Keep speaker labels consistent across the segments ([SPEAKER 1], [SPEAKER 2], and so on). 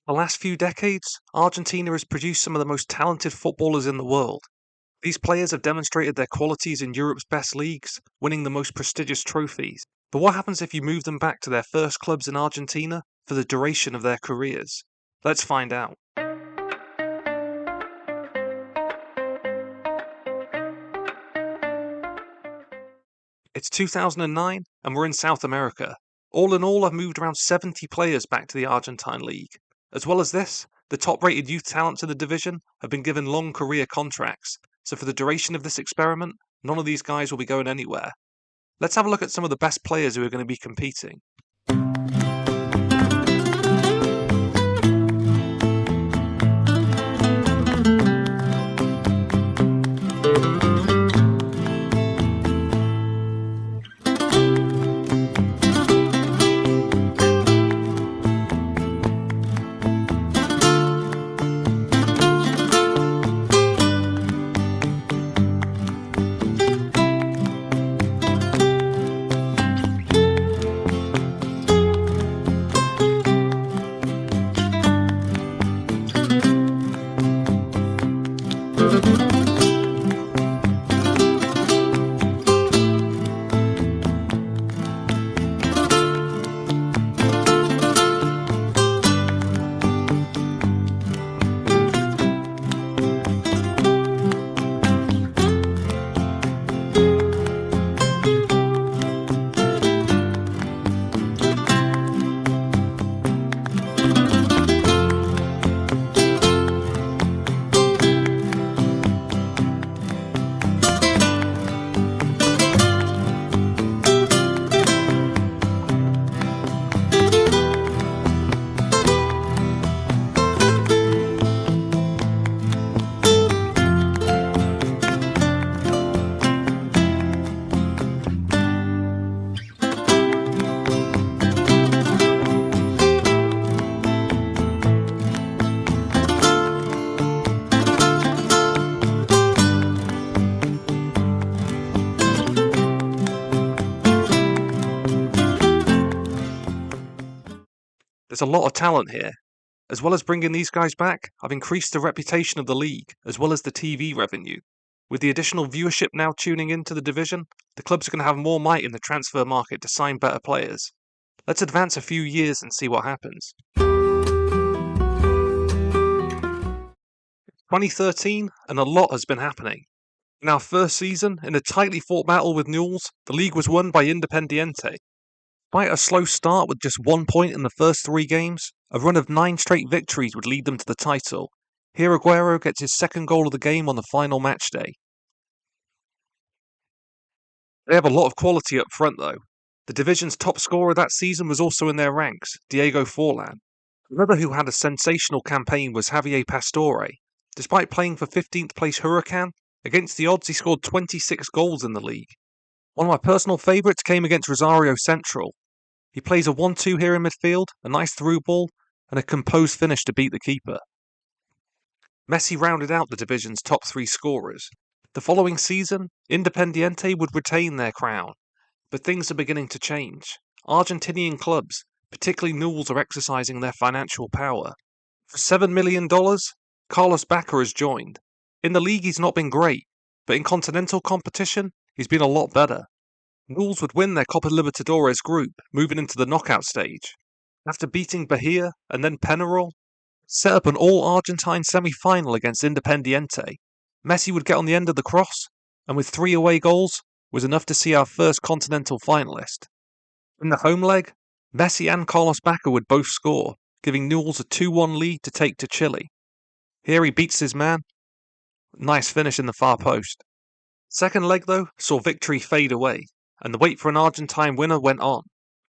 [SPEAKER 1] The last few decades, Argentina has produced some of the most talented footballers in the world. These players have demonstrated their qualities in Europe's best leagues, winning the most prestigious trophies. But what happens if you move them back to their first clubs in Argentina for the duration of their careers? Let's find out. It's 2009 and we're in South America. All in all, I've moved around 70 players back to the Argentine league. As well as this, the top-rated youth talents in the division have been given long career contracts, so for the duration of this experiment, none of these guys will be going anywhere. Let's have a look at some of the best players who are going to be competing. There's a lot of talent here. As well as bringing these guys back, I've increased the reputation of the league, as well as the TV revenue. With the additional viewership now tuning into the division, the clubs are going to have more might in the transfer market to sign better players. Let's advance a few years and see what happens. 2013, and a lot has been happening. In our first season, in a tightly fought battle with Newell's, the league was won by Independiente. Despite a slow start with just 1 point in the first 3 games, a run of 9 straight victories would lead them to the title. Here Aguero gets his second goal of the game on the final match day. They have a lot of quality up front though. The division's top scorer that season was also in their ranks, Diego Forlan. Another who had a sensational campaign was Javier Pastore. Despite playing for 15th place Huracan, against the odds he scored 26 goals in the league. One of my personal favourites came against Rosario Central. He plays a 1-2 here in midfield, a nice through ball, and a composed finish to beat the keeper. Messi rounded out the division's top 3 scorers. The following season, Independiente would retain their crown, but things are beginning to change. Argentinian clubs, particularly Newell's, are exercising their financial power. For $7 million, Carlos Bacca has joined. In the league he's not been great, but in continental competition, he's been a lot better. Newell's would win their Copa Libertadores group, moving into the knockout stage. After beating Bahia and then Penarol, set up an all-Argentine semi-final against Independiente. Messi would get on the end of the cross, and with 3 away goals, was enough to see our first continental finalist. In the home leg, Messi and Carlos Bacca would both score, giving Newell's a 2-1 lead to take to Chile. Here he beats his man. Nice finish in the far post. Second leg, though, saw victory fade away, and the wait for an Argentine winner went on.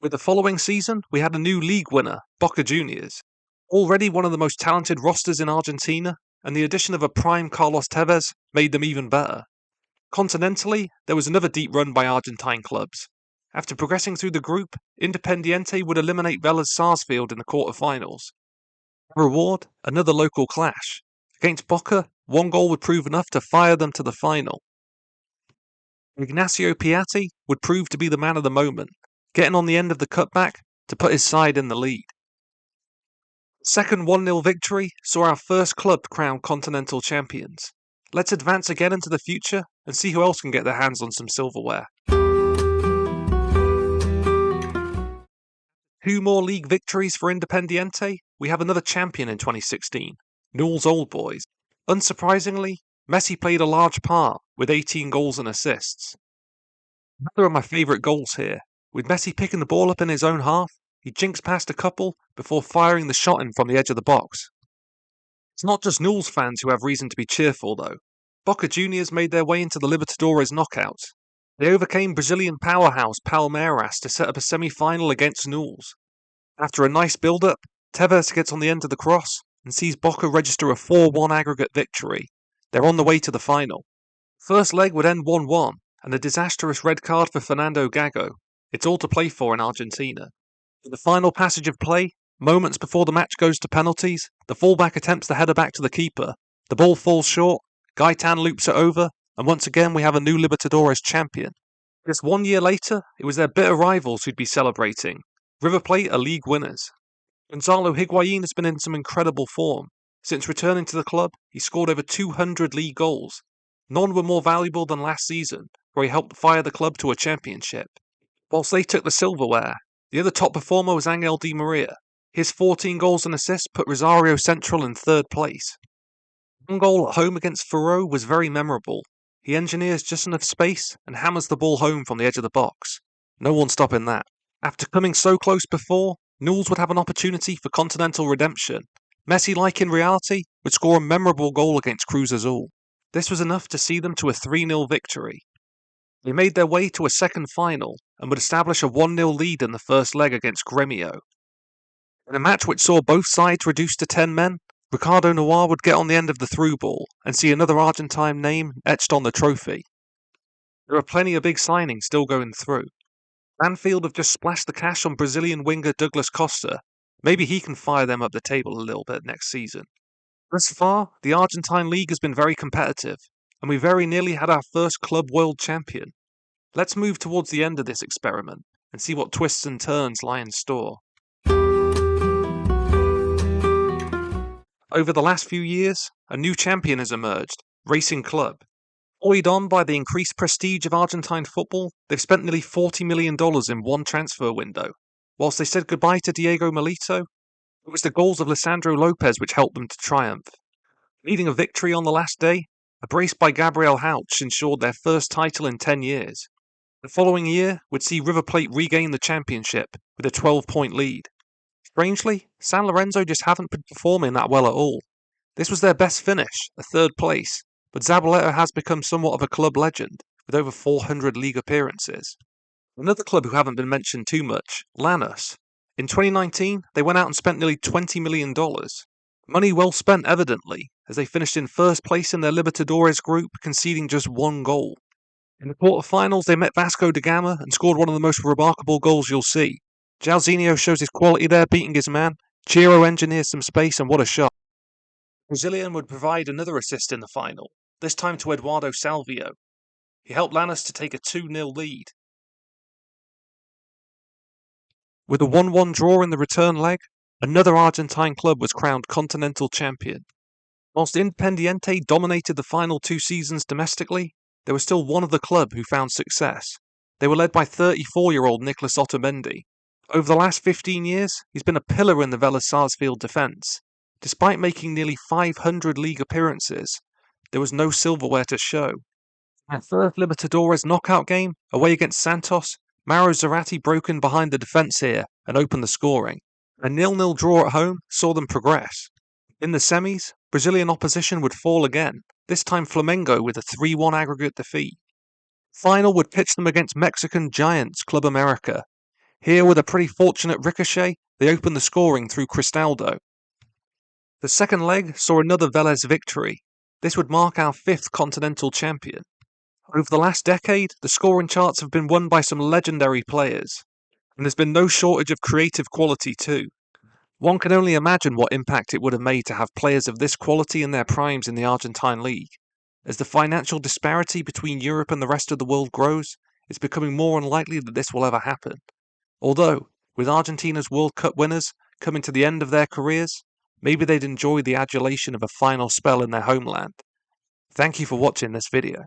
[SPEAKER 1] With the following season, we had a new league winner, Boca Juniors. Already one of the most talented rosters in Argentina, and the addition of a prime Carlos Tevez made them even better. Continentally, there was another deep run by Argentine clubs. After progressing through the group, Independiente would eliminate Vélez Sarsfield in the quarter-finals. Reward, another local clash. Against Boca, 1 goal would prove enough to fire them to the final. Ignacio Piatti would prove to be the man of the moment, getting on the end of the cutback to put his side in the lead. Second 1-0 victory saw our first club crowned continental champions. Let's advance again into the future and see who else can get their hands on some silverware. 2 more league victories for Independiente. We have another champion in 2016, Newell's Old Boys. Unsurprisingly, Messi played a large part with 18 goals and assists. Another of my favourite goals here, with Messi picking the ball up in his own half, he jinks past a couple before firing the shot in from the edge of the box. It's not just Newell's fans who have reason to be cheerful though. Boca Juniors made their way into the Libertadores knockout. They overcame Brazilian powerhouse Palmeiras to set up a semi-final against Newell's. After a nice build-up, Tevez gets on the end of the cross and sees Boca register a 4-1 aggregate victory. They're on the way to the final. First leg would end 1-1, and a disastrous red card for Fernando Gago. It's all to play for in Argentina. In the final passage of play, moments before the match goes to penalties, the fullback attempts the header back to the keeper. The ball falls short, Gaitan loops it over, and once again we have a new Libertadores champion. Just 1 year later, it was their bitter rivals who'd be celebrating. River Plate are league winners. Gonzalo Higuain has been in some incredible form. Since returning to the club, he scored over 200 league goals. None were more valuable than last season, where he helped fire the club to a championship. Whilst they took the silverware, the other top performer was Angel Di Maria. His 14 goals and assists put Rosario Central in third place. One goal at home against Ferro was very memorable. He engineers just enough space and hammers the ball home from the edge of the box. No one stopping that. After coming so close before, Newell's would have an opportunity for continental redemption. Messi, like in reality, would score a memorable goal against Cruz Azul. This was enough to see them to a 3-0 victory. They made their way to a second final and would establish a 1-0 lead in the first leg against Gremio. In a match which saw both sides reduced to 10 men, Ricardo Noir would get on the end of the through ball and see another Argentine name etched on the trophy. There are plenty of big signings still going through. Banfield have just splashed the cash on Brazilian winger Douglas Costa. Maybe he can fire them up the table a little bit next season. Thus far, the Argentine League has been very competitive, and we very nearly had our first club world champion. Let's move towards the end of this experiment and see what twists and turns lie in store. Over the last few years, a new champion has emerged, Racing Club. Buoyed on by the increased prestige of Argentine football, they've spent nearly $40 million in one transfer window. Whilst they said goodbye to Diego Milito, it was the goals of Lisandro Lopez which helped them to triumph. Needing a victory on the last day, a brace by Gabriel Hauch ensured their first title in 10 years. The following year would see River Plate regain the championship with a 12-point lead. Strangely, San Lorenzo just haven't been performing that well at all. This was their best finish, a third place, but Zabaleta has become somewhat of a club legend, with over 400 league appearances. Another club who haven't been mentioned too much, Lanús. In 2019, they went out and spent nearly $20 million. Money well spent, evidently, as they finished in first place in their Libertadores group, conceding just 1 goal. In the quarterfinals, they met Vasco da Gama and scored one of the most remarkable goals you'll see. Jairzinho shows his quality there, beating his man. Chiro engineers some space, and what a shot. Brazilian would provide another assist in the final, this time to Eduardo Salvio. He helped Lanús to take a 2-0 lead. With a 1-1 draw in the return leg, another Argentine club was crowned continental champion. Whilst Independiente dominated the final 2 seasons domestically, there was still one of the club who found success. They were led by 34-year-old Nicolas Otamendi. Over the last 15 years, he's been a pillar in the Vélez Sarsfield defence. Despite making nearly 500 league appearances, there was no silverware to show. Our first Libertadores knockout game, away against Santos, Mauro Zarate broke in behind the defence here and opened the scoring. A 0-0 draw at home saw them progress. In the semis, Brazilian opposition would fall again, this time Flamengo with a 3-1 aggregate defeat. Final would pitch them against Mexican giants Club America. Here, with a pretty fortunate ricochet, they opened the scoring through Cristaldo. The second leg saw another Vélez victory. This would mark our 5th continental champion. Over the last decade, the scoring charts have been won by some legendary players, and there's been no shortage of creative quality too. One can only imagine what impact it would have made to have players of this quality in their primes in the Argentine league. As the financial disparity between Europe and the rest of the world grows, it's becoming more unlikely that this will ever happen. Although, with Argentina's World Cup winners coming to the end of their careers, Maybe they'd enjoy the adulation of a final spell in their homeland. Thank you for watching this video.